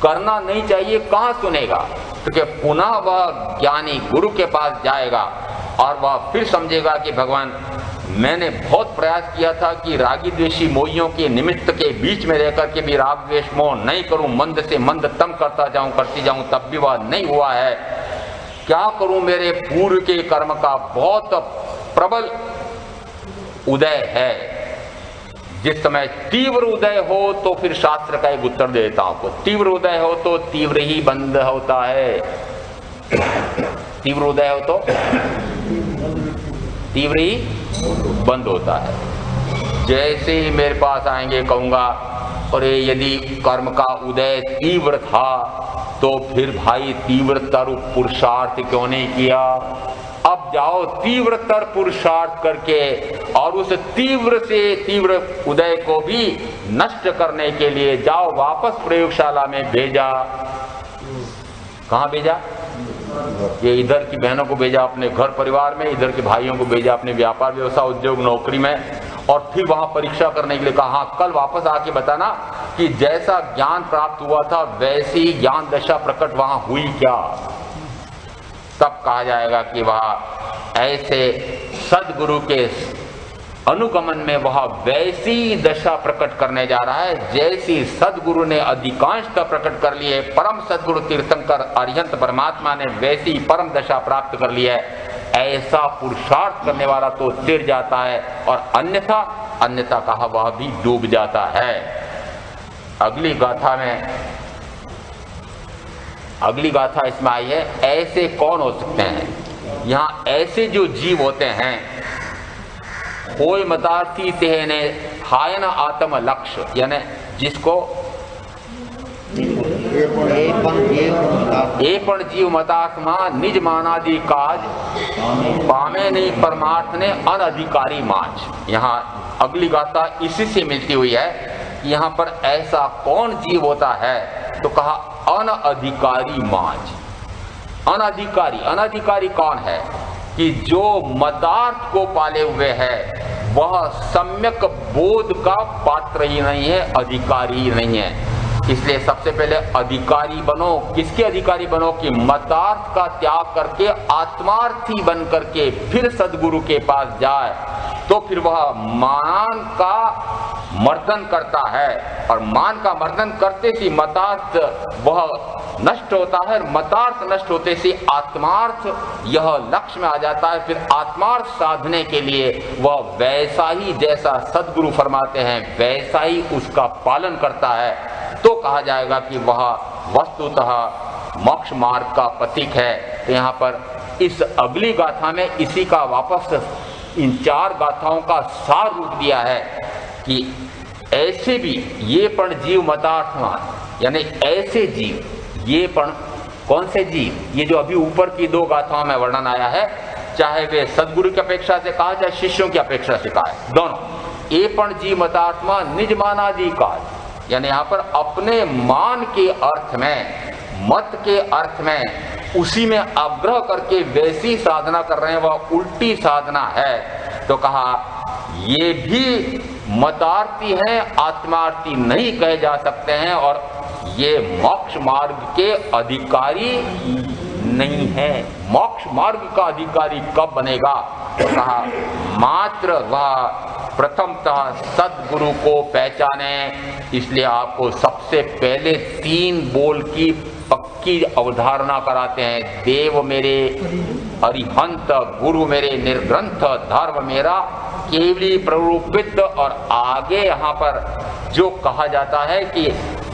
करना नहीं चाहिए, कहां सुनेगा? क्योंकि पुनः वह ज्ञानी गुरु के पास जाएगा और वह फिर समझेगा कि भगवान मैंने बहुत प्रयास किया था कि रागी द्वेषी मोहियों के निमित्त के बीच में रहकर के भी राग द्वेष मोह नहीं करूं, मंद से मंद तम करती जाऊं, तब भी वह नहीं हुआ है। क्या करूं, मेरे पूर्व के कर्म का बहुत प्रबल उदय है। जिस समय तीव्र उदय हो तो फिर शास्त्र का एक उत्तर देता हूं आपको, तीव्र उदय हो तो तीव्र ही बंद होता है। तीव्र उदय हो तो तीव्र ही बंद होता है। जैसे ही मेरे पास आएंगे कहूंगा अरे यदि कर्म का उदय तीव्र था तो फिर भाई तीव्रतर पुरुषार्थ क्यों नहीं किया। अब जाओ तीव्रतर पुरुषार्थ करके और उस तीव्र से तीव्र उदय को भी नष्ट करने के लिए जाओ वापस प्रयोगशाला में भेजा। कहाँ भेजा? ये इधर की बहनों को भेजा अपने घर परिवार में, इधर के भाइयों को भेजा अपने व्यापार व्यवसाय उद्योग नौकरी में, और फिर वहां परीक्षा करने के लिए कहा हाँ कल वापस आके बताना कि जैसा ज्ञान प्राप्त हुआ था वैसी ज्ञान दशा प्रकट वहां हुई क्या। तब कहा जाएगा कि वह ऐसे सदगुरु के अनुगमन में वह वैसी दशा प्रकट करने जा रहा है जैसी सदगुरु ने अधिकांशतः प्रकट कर ली है। परम सदगुरु तीर्थंकर अरिहंत परमात्मा ने वैसी परम दशा प्राप्त कर ली है। ऐसा पुरुषार्थ करने वाला तो तिर जाता है और अन्यथा कहा वह भी डूब जाता है। अगली गाथा इसमें आई है, ऐसे कौन हो सकते हैं। यहाँ ऐसे जो जीव होते हैं कोई मतार्थी तेने हायन आत्म लक्ष्य, यानी जिसको पण जीव मतात्मा निज मानादि काज पामे नहीं परमार्थ ने अनधिकारी माच। यहाँ अगली गाथा इसी से मिलती हुई है। यहाँ पर ऐसा कौन जीव होता है तो कहा अनधिकारी माच। अनधिकारी कौन है कि जो मतार्थ को पाले हुए है वह सम्यक बोध का पात्र ही नहीं है, अधिकारी ही नहीं है। इसलिए सबसे पहले अधिकारी बनो। किसके अधिकारी बनो कि मतार्थ का त्याग करके आत्मार्थी बन करके फिर सदगुरु के पास जाए तो फिर वह मान का मर्दन करता है और मान का मर्दन करते से मतार्थ वह नष्ट होता है। मतार्थ नष्ट होते से आत्मार्थ यह लक्ष्य में आ जाता है। फिर आत्मार्थ साधने के लिए वह वैसा ही जैसा सदगुरु फरमाते हैं वैसा ही उसका पालन करता है। तो कहा जाएगा कि वह वस्तुतः मोक्ष मार्ग का प्रतीक है। तो यहाँ पर इस अगली गाथा में इसी का वापस इन 4 गाथाओं का सार रूप दिया है कि ऐसे भी ये पण जीव मतार्थमान, यानी ऐसे जीव, ये पण कौन से जीव, ये जो अभी ऊपर की 2 गाथाओं में वर्णन आया है, चाहे वे सदगुरु की अपेक्षा से कहा चाहे शिष्यों की अपेक्षा से कहा है, दोनों ये पण जीव मतात्मा निज मानादि काज, यानी यहाँ पर अपने मान के अर्थ में, मत के अर्थ में, उसी में आग्रह करके वैसी साधना कर रहे हैं, वह उल्टी साधना है। तो कहा ये भी मतार्थी हैं, आत्मार्थी नहीं कहे जा सकते हैं और ये मोक्ष मार्ग के अधिकारी नहीं है। मोक्ष मार्ग का अधिकारी कब बनेगा? तो कहा मात्र वह प्रथमतः सदगुरु को पहचाने। इसलिए आपको सबसे पहले 3 बोल की पक्की अवधारणा कराते हैं। देव मेरे, अरिहंत गुरु मेरे, निर्ग्रंथ धर्म मेरा, केवली प्ररूपित। और आगे यहाँ पर जो कहा जाता है कि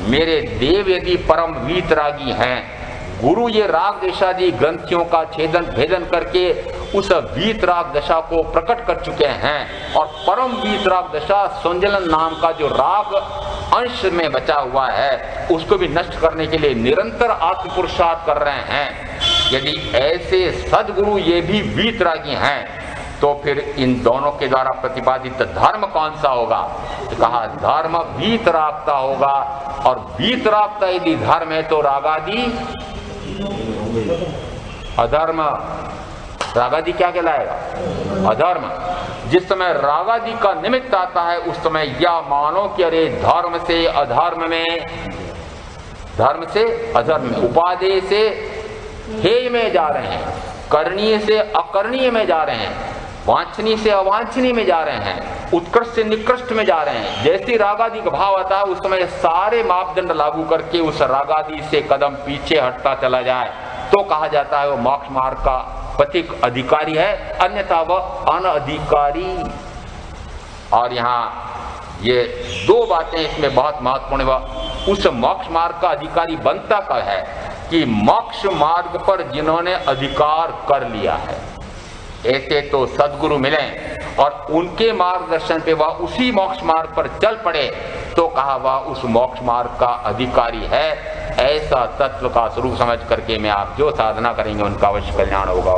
मेरे देव यदि परम वीतरागी हैं, गुरु ये राग देशादि ग्रंथियों का छेदन भेदन करके उस वीतराग दशा को प्रकट कर चुके हैं और परम वीतराग दशा संजलन नाम का जो राग अंश में बचा हुआ है उसको भी नष्ट करने के लिए निरंतर आत्म पुरुषार्थ कर रहे हैं। यदि ऐसे सदगुरु ये भी वीतरागी हैं तो फिर इन दोनों के द्वारा प्रतिपादित धर्म कौन सा होगा? तो कहा धर्म वीतरागता होगा। और वीतरागता यदि धर्म है तो रागादि अधर्म, रागादि क्या कहलाएगा? अधर्म। जिस समय रागादि का निमित्त आता है उस समय यह मानो कि अरे धर्म से अधर्म में, धर्म से अधर्म में, उपादेय से हेय में जा रहे हैं। करणीय से अकरणीय में जा रहे हैं, वांछनीय से अवांछनीय में जा रहे हैं, उत्कृष्ट से निकृष्ट में जा रहे हैं। जैसे रागादि का भाव आता है उस समय सारे मापदंड लागू करके उस रागादि से कदम पीछे हटता चला जाए तो कहा जाता है वो मोक्ष मार्ग का पथिक अधिकारी है, अन्यथा वह अनधिकारी। और यहाँ ये दो बातें इसमें बहुत महत्वपूर्ण है। उस मोक्ष मार्ग का अधिकारी बनता कब है कि मोक्ष मार्ग पर जिन्होंने अधिकार कर लिया है, ऐसे तो सद्गुरु मिलें और उनके मार्गदर्शन पे वह उसी मोक्ष मार्ग पर चल पड़े तो कहा वह उस मोक्ष मार्ग का अधिकारी है। ऐसा तत्व का स्वरूप समझ करके में आप जो साधना करेंगे उनका अवश्य कल्याण होगा।